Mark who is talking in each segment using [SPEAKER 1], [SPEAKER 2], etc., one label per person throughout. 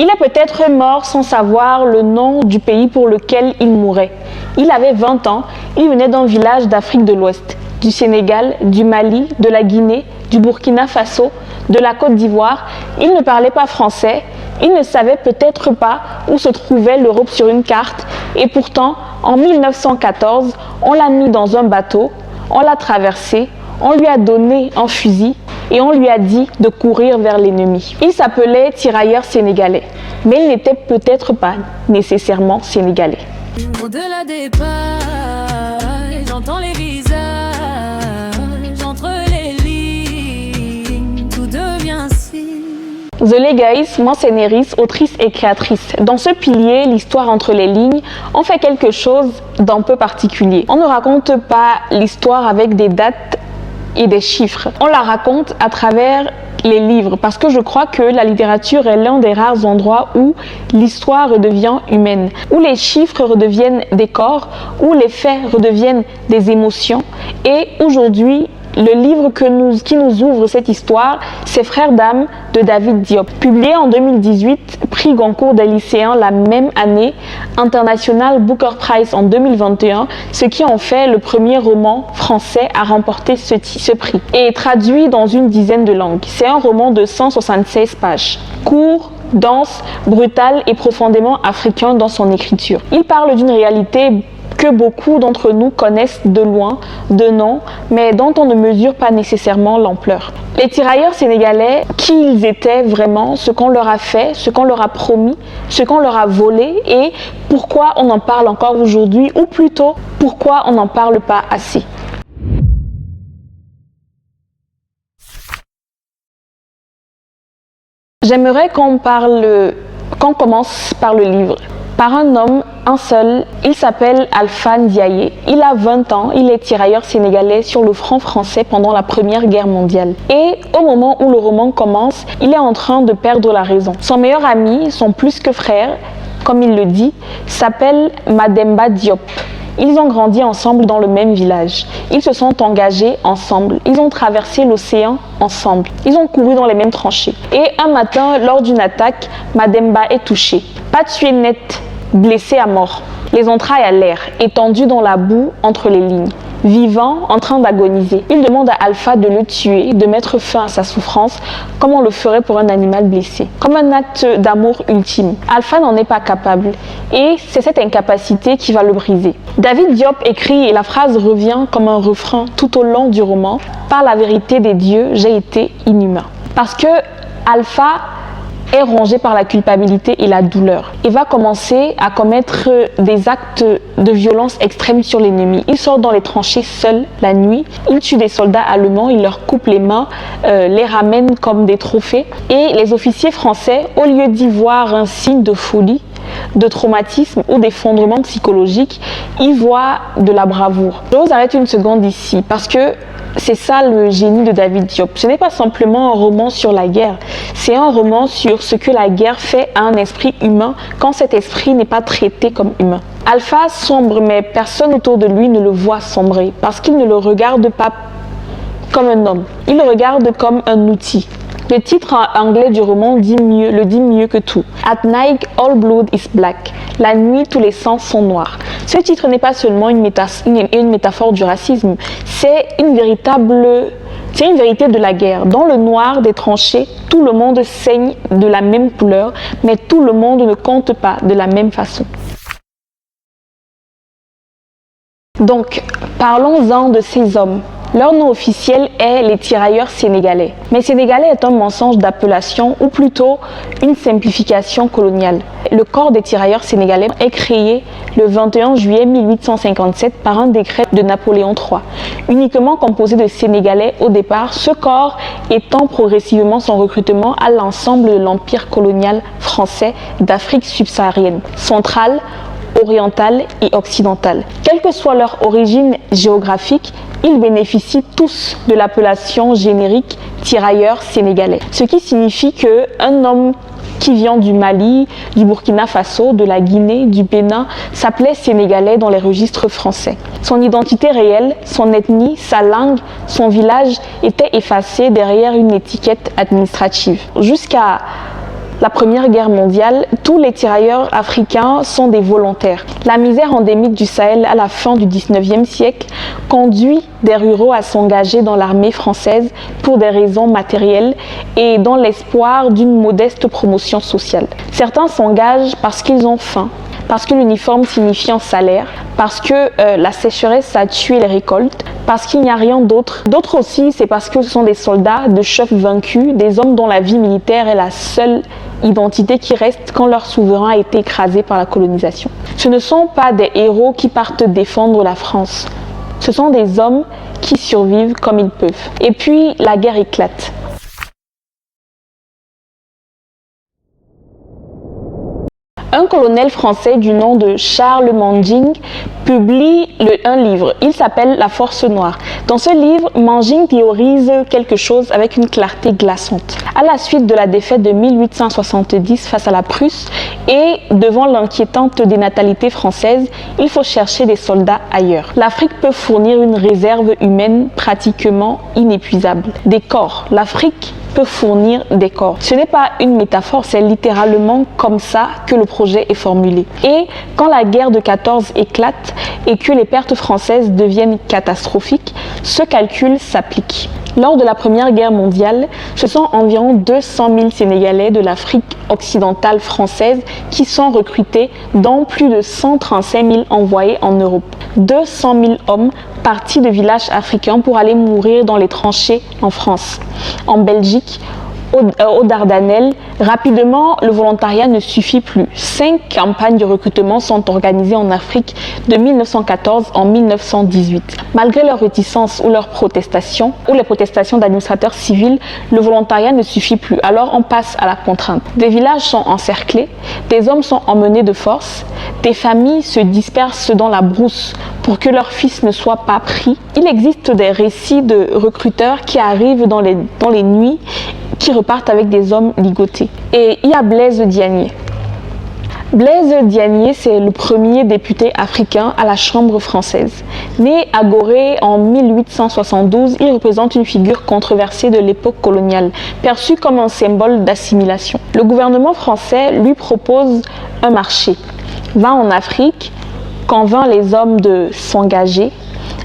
[SPEAKER 1] Il est peut-être mort sans savoir le nom du pays pour lequel il mourait. Il avait 20 ans, il venait d'un village d'Afrique de l'Ouest, du Sénégal, du Mali, de la Guinée, du Burkina Faso, de la Côte d'Ivoire. Il ne parlait pas français, il ne savait peut-être pas où se trouvait l'Europe sur une carte et pourtant, en 1914, on l'a mis dans un bateau, on l'a traversé, on lui a donné un fusil et on lui a dit de courir vers l'ennemi. Il s'appelait tirailleur sénégalais, mais il n'était peut-être pas nécessairement sénégalais.
[SPEAKER 2] Au-delà des pages, j'entends les visages, entre les lignes, tout devient si.
[SPEAKER 1] Zolé Gaïs, moi c'est Néris, autrice et créatrice. Dans ce pilier, l'histoire entre les lignes, on fait quelque chose d'un peu particulier. On ne raconte pas l'histoire avec des dates et des chiffres. On la raconte à travers les livres parce que je crois que la littérature est l'un des rares endroits où l'histoire redevient humaine, où les chiffres redeviennent des corps, où les faits redeviennent des émotions. Et aujourd'hui, le livre qui nous ouvre cette histoire, c'est Frères d'âme de David Diop. Publié en 2018, prix Goncourt des lycéens la même année, International Booker Prize en 2021, ce qui en fait le premier roman français à remporter ce prix. Et traduit dans une dizaine de langues. C'est un roman de 176 pages. Court, dense, brutal et profondément africain dans son écriture. Il parle d'une réalité que beaucoup d'entre nous connaissent de loin, de nom, mais dont on ne mesure pas nécessairement l'ampleur. Les tirailleurs sénégalais, qui ils étaient vraiment, ce qu'on leur a fait, ce qu'on leur a promis, ce qu'on leur a volé et pourquoi on en parle encore aujourd'hui, ou plutôt pourquoi on n'en parle pas assez. J'aimerais qu'on commence par le livre. Par un homme, un seul, il s'appelle Alpha Ndiaye. Il a 20 ans, il est tirailleur sénégalais sur le front français pendant la Première Guerre mondiale. Et au moment où le roman commence, il est en train de perdre la raison. Son meilleur ami, son plus que frère, comme il le dit, s'appelle Mademba Diop. Ils ont grandi ensemble dans le même village. Ils se sont engagés ensemble. Ils ont traversé l'océan ensemble. Ils ont couru dans les mêmes tranchées. Et un matin, lors d'une attaque, Mademba est touché. Pas tué net, blessé à mort. Les entrailles à l'air, étendues dans la boue entre les lignes. Vivant, en train d'agoniser. Il demande à Alpha de le tuer, de mettre fin à sa souffrance, comme on le ferait pour un animal blessé. Comme un acte d'amour ultime. Alpha n'en est pas capable. Et c'est cette incapacité qui va le briser. David Diop écrit, et la phrase revient comme un refrain tout au long du roman, « Par la vérité des dieux, j'ai été inhumain ». Parce que Alpha est rongé par la culpabilité et la douleur. Il va commencer à commettre des actes de violence extrême sur l'ennemi. Il sort dans les tranchées seul la nuit. Il tue des soldats allemands, il leur coupe les mains, les ramène comme des trophées. Et les officiers français, au lieu d'y voir un signe de folie, de traumatisme ou d'effondrement psychologique, ils voient de la bravoure. Je vous arrête une seconde ici parce que c'est ça le génie de David Diop. Ce n'est pas simplement un roman sur la guerre, c'est un roman sur ce que la guerre fait à un esprit humain quand cet esprit n'est pas traité comme humain. Alpha sombre, mais personne autour de lui ne le voit sombrer parce qu'il ne le regarde pas comme un homme, il le regarde comme un outil. Le titre anglais du roman le dit mieux que tout. At night, all blood is black. La nuit, tous les sangs sont noirs. Ce titre n'est pas seulement une métaphore du racisme, c'est une vérité de la guerre. Dans le noir des tranchées, tout le monde saigne de la même couleur, mais tout le monde ne compte pas de la même façon. Donc, parlons-en de ces hommes. Leur nom officiel est les tirailleurs sénégalais. Mais sénégalais est un mensonge d'appellation ou plutôt une simplification coloniale. Le corps des tirailleurs sénégalais est créé le 21 juillet 1857 par un décret de Napoléon III. Uniquement composé de Sénégalais au départ, ce corps étend progressivement son recrutement à l'ensemble de l'empire colonial français d'Afrique subsaharienne, centrale, orientale et occidentale. Quelle que soit leur origine géographique, ils bénéficient tous de l'appellation générique tirailleurs sénégalais. Ce qui signifie qu'un homme qui vient du Mali, du Burkina Faso, de la Guinée, du Bénin, s'appelait sénégalais dans les registres français. Son identité réelle, son ethnie, sa langue, son village étaient effacés derrière une étiquette administrative. Jusqu'à la Première Guerre mondiale, tous les tirailleurs africains sont des volontaires. La misère endémique du Sahel à la fin du 19e siècle conduit des ruraux à s'engager dans l'armée française pour des raisons matérielles et dans l'espoir d'une modeste promotion sociale. Certains s'engagent parce qu'ils ont faim, parce que l'uniforme signifie un salaire, parce que la sécheresse a tué les récoltes, parce qu'il n'y a rien d'autre. D'autres aussi, c'est parce que ce sont des soldats, de chefs vaincus, des hommes dont la vie militaire est la seule identité qui reste quand leur souverain a été écrasé par la colonisation. Ce ne sont pas des héros qui partent défendre la France. Ce sont des hommes qui survivent comme ils peuvent. Et puis, la guerre éclate. Un colonel français du nom de Charles Manjing publie un livre. Il s'appelle La Force Noire. Dans ce livre, Manjing théorise quelque chose avec une clarté glaçante. À la suite de la défaite de 1870 face à la Prusse et devant l'inquiétante dénatalité française, il faut chercher des soldats ailleurs. L'Afrique peut fournir une réserve humaine pratiquement inépuisable. Des corps. L'Afrique peut fournir des corps. Ce n'est pas une métaphore, c'est littéralement comme ça que le projet est formulé. Et quand la guerre de 14 éclate et que les pertes françaises deviennent catastrophiques, ce calcul s'applique. Lors de la Première Guerre mondiale, ce sont environ 200 000 Sénégalais de l'Afrique occidentale française qui sont recrutés, dont plus de 135 000 envoyés en Europe. 200 000 hommes partis de villages africains pour aller mourir dans les tranchées en France, en Belgique, aux Dardanelles. Rapidement, le volontariat ne suffit plus. 5 campagnes de recrutement sont organisées en Afrique de 1914 en 1918. Malgré leurs réticences ou leurs protestations, ou les protestations d'administrateurs civils, le volontariat ne suffit plus. Alors on passe à la contrainte. Des villages sont encerclés, des hommes sont emmenés de force, des familles se dispersent dans la brousse pour que leurs fils ne soient pas pris. Il existe des récits de recruteurs qui arrivent dans les nuits, qui repartent avec des hommes ligotés. Et il y a Blaise Diagne. Blaise Diagne, c'est le premier député africain à la Chambre française. Né à Gorée en 1872, il représente une figure controversée de l'époque coloniale, perçue comme un symbole d'assimilation. Le gouvernement français lui propose un marché. Va en Afrique, convainc les hommes de s'engager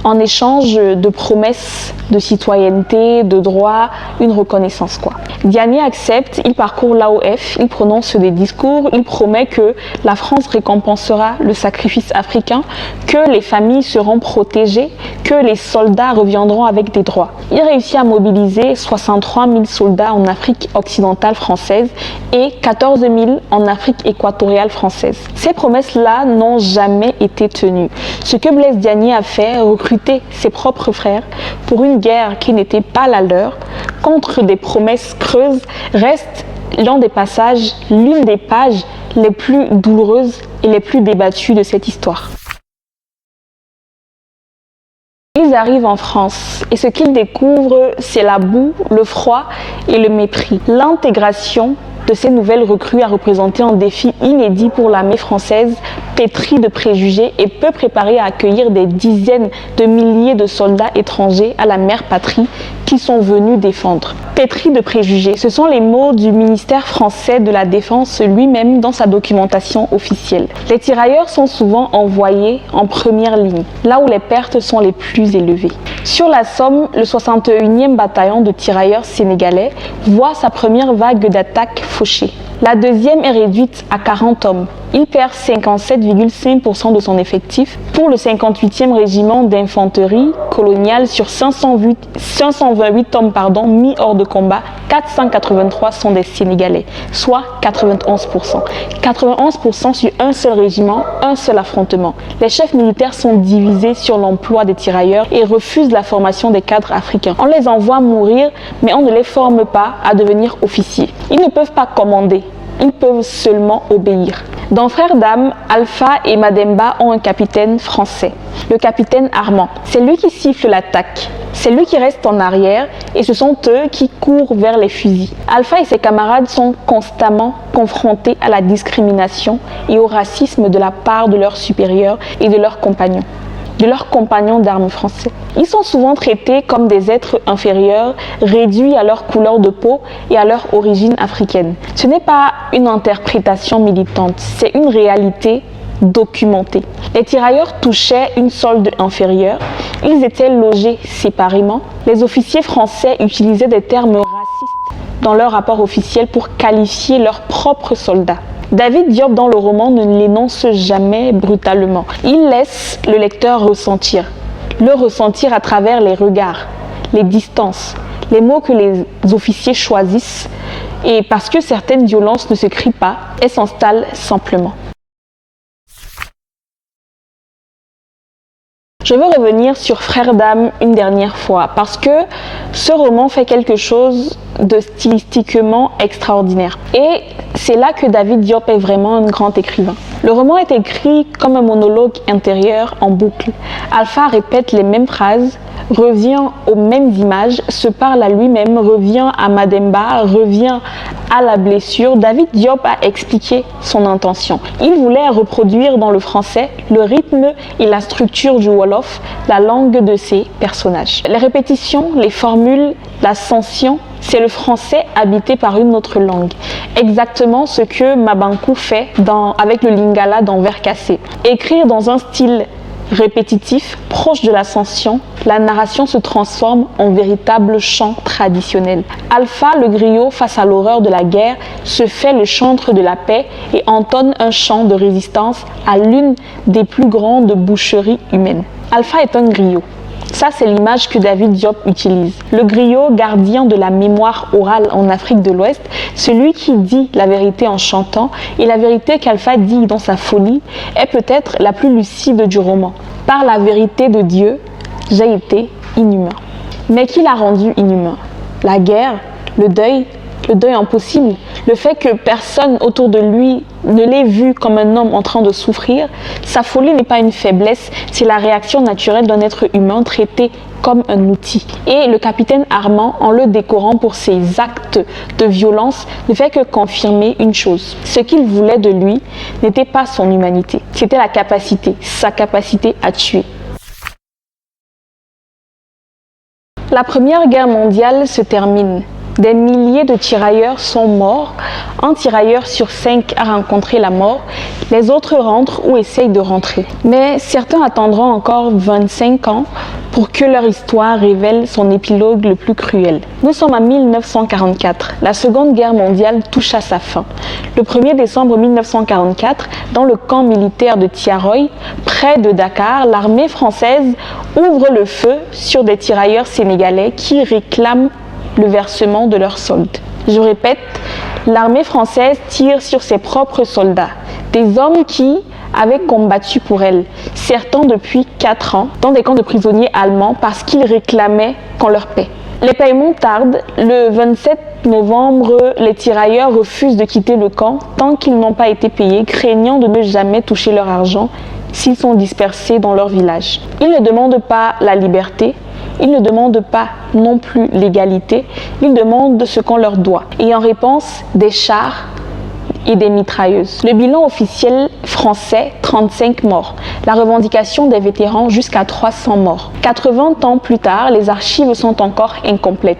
[SPEAKER 1] en échange de promesses de citoyenneté, de droits, une reconnaissance quoi. Diagne accepte, il parcourt l'AOF, il prononce des discours, il promet que la France récompensera le sacrifice africain, que les familles seront protégées, que les soldats reviendront avec des droits. Il réussit à mobiliser 63 000 soldats en Afrique occidentale française et 14 000 en Afrique équatoriale française. Ces promesses-là n'ont jamais été tenues. Ce que Blaise Diagne a fait, recruter ses propres frères pour une guerre qui n'était pas la leur, contre des promesses creuses, reste l'une des pages les plus douloureuses et les plus débattues de cette histoire. Ils arrivent en France et ce qu'ils découvrent, c'est la boue, le froid et le mépris. L'intégration de ces nouvelles recrues a représenté un défi inédit pour l'armée française, pétrie de préjugés et peu préparée à accueillir des dizaines de milliers de soldats étrangers à la mère patrie qui sont venus défendre. Pétrie de préjugés, ce sont les mots du ministère français de la Défense lui-même dans sa documentation officielle. Les tirailleurs sont souvent envoyés en première ligne, là où les pertes sont les plus élevées. Sur la Somme, le 61e bataillon de tirailleurs sénégalais voit sa première vague d'attaques fauchée. La deuxième est réduite à 40 hommes. Il perd 57,5% de son effectif. Pour le 58e régiment d'infanterie coloniale, sur 528 hommes mis hors de combat, 483 sont des Sénégalais, soit 91%. 91% sur un seul régiment, un seul affrontement. Les chefs militaires sont divisés sur l'emploi des tirailleurs et refusent la formation des cadres africains. On les envoie mourir, mais on ne les forme pas à devenir officiers. Ils ne peuvent pas commander. Ils peuvent seulement obéir. Dans Frères d'âme, Alpha et Mademba ont un capitaine français, le capitaine Armand. C'est lui qui siffle l'attaque. C'est lui qui reste en arrière et ce sont eux qui courent vers les fusils. Alpha et ses camarades sont constamment confrontés à la discrimination et au racisme de la part de leurs supérieurs et de leurs compagnons. de leurs compagnons d'armes français. Ils sont souvent traités comme des êtres inférieurs, réduits à leur couleur de peau et à leur origine africaine. Ce n'est pas une interprétation militante, c'est une réalité documentée. Les tirailleurs touchaient une solde inférieure, ils étaient logés séparément. Les officiers français utilisaient des termes racistes dans leur rapport officiel pour qualifier leurs propres soldats. David Diop dans le roman ne l'énonce jamais brutalement. Il laisse le lecteur ressentir. Le ressentir à travers les regards, les distances, les mots que les officiers choisissent et parce que certaines violences ne se crient pas, elles s'installent simplement. Je veux revenir sur Frères d'âme une dernière fois parce que ce roman fait quelque chose de stylistiquement extraordinaire. Et c'est là que David Diop est vraiment un grand écrivain. Le roman est écrit comme un monologue intérieur en boucle. Alpha répète les mêmes phrases, revient aux mêmes images, se parle à lui-même, revient à Mademba, revient à la blessure. David Diop a expliqué son intention. Il voulait reproduire dans le français le rythme et la structure du Wolof, la langue de ses personnages. Les répétitions, les formules, l'ascension, c'est le français habité par une autre langue. Exactement ce que Mabankou fait avec le Lingala dans Vers cassé. Écrire dans un style répétitif, proche de l'ascension, la narration se transforme en véritable chant traditionnel. Alpha, le griot, face à l'horreur de la guerre, se fait le chantre de la paix et entonne un chant de résistance à l'une des plus grandes boucheries humaines. Alpha est un griot. Ça, c'est l'image que David Diop utilise. Le griot, gardien de la mémoire orale en Afrique de l'Ouest, celui qui dit la vérité en chantant, et la vérité qu'Alpha dit dans sa folie est peut-être la plus lucide du roman. Par la vérité de Dieu, j'ai été inhumain. Mais qui l'a rendu inhumain? La guerre, le deuil impossible, le fait que personne autour de lui ne l'ait vu comme un homme en train de souffrir. Sa folie n'est pas une faiblesse, c'est la réaction naturelle d'un être humain traité comme un outil. Et le capitaine Armand, en le décorant pour ses actes de violence, ne fait que confirmer une chose. Ce qu'il voulait de lui n'était pas son humanité, c'était la capacité, sa capacité à tuer. La Première Guerre mondiale se termine. Des milliers de tirailleurs sont morts. Un tirailleur sur 5 a rencontré la mort. Les autres rentrent ou essayent de rentrer. Mais certains attendront encore 25 ans pour que leur histoire révèle son épilogue le plus cruel. Nous sommes en 1944. La Seconde Guerre mondiale touche à sa fin. Le 1er décembre 1944, dans le camp militaire de Tiaroy, près de Dakar, l'armée française ouvre le feu sur des tirailleurs sénégalais qui réclament le versement de leurs soldes. Je répète, l'armée française tire sur ses propres soldats, des hommes qui avaient combattu pour elle, certains depuis 4 ans, dans des camps de prisonniers allemands parce qu'ils réclamaient qu'on leur paie. Les paiements tardent. Le 27 novembre, les tirailleurs refusent de quitter le camp tant qu'ils n'ont pas été payés, craignant de ne jamais toucher leur argent s'ils sont dispersés dans leur village. Ils ne demandent pas la liberté, ils ne demandent pas non plus l'égalité, ils demandent ce qu'on leur doit. Et en réponse, des chars et des mitrailleuses. Le bilan officiel français, 35 morts. La revendication des vétérans jusqu'à 300 morts. 80 ans plus tard, les archives sont encore incomplètes.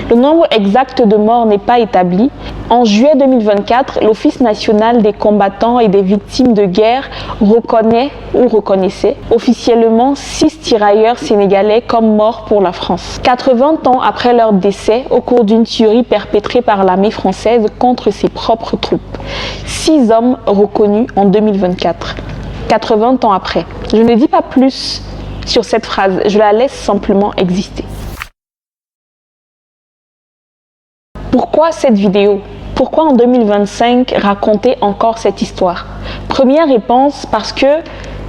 [SPEAKER 1] Le nombre exact de morts n'est pas établi. En juillet 2024, l'Office national des combattants et des victimes de guerre reconnaît ou reconnaissait officiellement 6 tirailleurs sénégalais comme morts pour la France. 80 ans après leur décès au cours d'une tuerie perpétrée par l'armée française contre ses propres troupes. 6 hommes reconnus en 2024. 80 ans après. Je ne dis pas plus sur cette phrase, je la laisse simplement exister. Pourquoi cette vidéo? Pourquoi en 2025 raconter encore cette histoire? Première réponse, parce que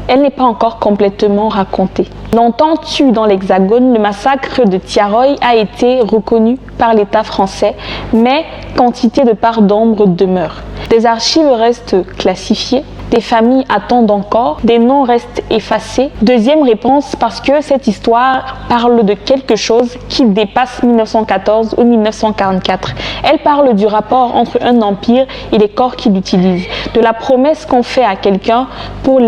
[SPEAKER 1] elle n'est pas encore complètement racontée. Longtemps tué dans l'Hexagone, le massacre de Tiaroy a été reconnu par l'État français, mais quantité de parts d'ombre demeure. Des archives restent classifiées, Des familles attendent encore, des noms restent effacés. Deuxième réponse, parce que cette histoire parle de quelque chose qui dépasse 1914 ou 1944. Elle parle du rapport entre un empire et les corps qui l'utilisent, de la promesse qu'on fait à quelqu'un pour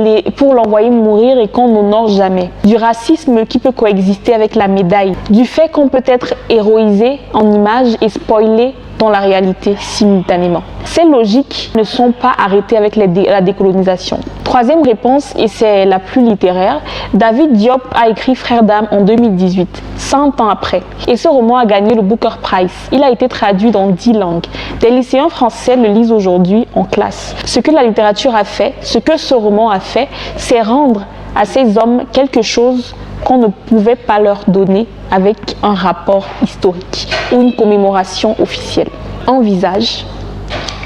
[SPEAKER 1] l'envoyer mourir et qu'on n'honore jamais, du racisme qui peut coexister avec la médaille, du fait qu'on peut être héroïsé en images et spoilé dans la réalité simultanément. Ces logiques ne sont pas arrêtées avec la décolonisation. Troisième réponse, et c'est la plus littéraire, David Diop a écrit Frères d'âme en 2018, 100 ans après. Et ce roman a gagné le Booker Prize. Il a été traduit dans 10 langues. Des lycéens français le lisent aujourd'hui en classe. Ce que la littérature a fait, ce que ce roman a fait, c'est rendre à ces hommes quelque chose qu'on ne pouvait pas leur donner avec un rapport historique ou une commémoration officielle. Un visage,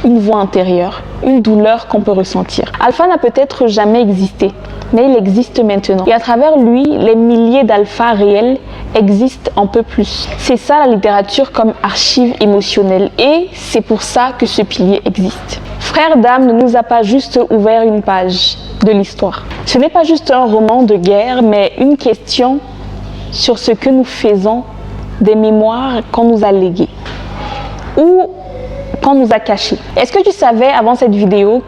[SPEAKER 1] une voix intérieure, une douleur qu'on peut ressentir. Alpha n'a peut-être jamais existé, mais il existe maintenant. Et à travers lui, les milliers d'Alpha réels existent un peu plus. C'est ça la littérature comme archive émotionnelle et c'est pour ça que ce pilier existe. Frères d'âme ne nous a pas juste ouvert une page de l'histoire. Ce n'est pas juste un roman de guerre, mais une question sur ce que nous faisons des mémoires qu'on nous a léguées ou qu'on nous a cachées. Est-ce que tu savais avant cette vidéo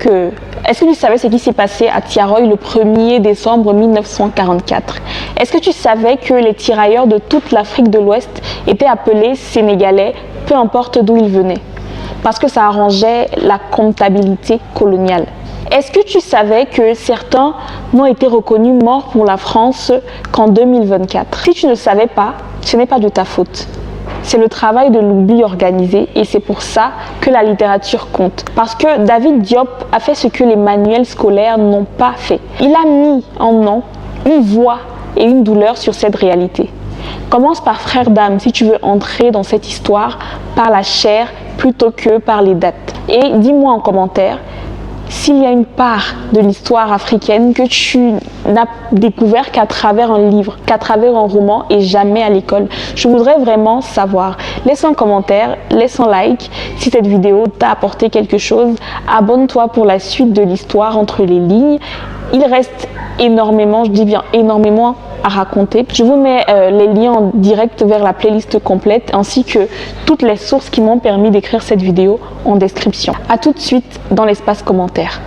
[SPEAKER 1] est-ce que tu savais ce qui s'est passé à Thiaroye le 1er décembre 1944? Est-ce que tu savais que les tirailleurs de toute l'Afrique de l'Ouest étaient appelés Sénégalais, peu importe d'où ils venaient? Parce que ça arrangeait la comptabilité coloniale. Est-ce que tu savais que certains n'ont été reconnus morts pour la France qu'en 2024? Si tu ne savais pas, ce n'est pas de ta faute. C'est le travail de l'oubli organisé et c'est pour ça que la littérature compte. Parce que David Diop a fait ce que les manuels scolaires n'ont pas fait. Il a mis en nom une voix et une douleur sur cette réalité. Commence par Frères d'âme si tu veux entrer dans cette histoire par la chair plutôt que par les dates. Et dis-moi en commentaire s'il y a une part de l'histoire africaine que tu n'as découvert qu'à travers un livre, qu'à travers un roman et jamais à l'école. Je voudrais vraiment savoir. Laisse un commentaire, laisse un like si cette vidéo t'a apporté quelque chose. Abonne-toi pour la suite de l'histoire entre les lignes. Il reste énormément, je dis bien énormément à raconter. Je vous mets les liens en direct vers la playlist complète ainsi que toutes les sources qui m'ont permis d'écrire cette vidéo en description. A tout de suite dans l'espace commentaire.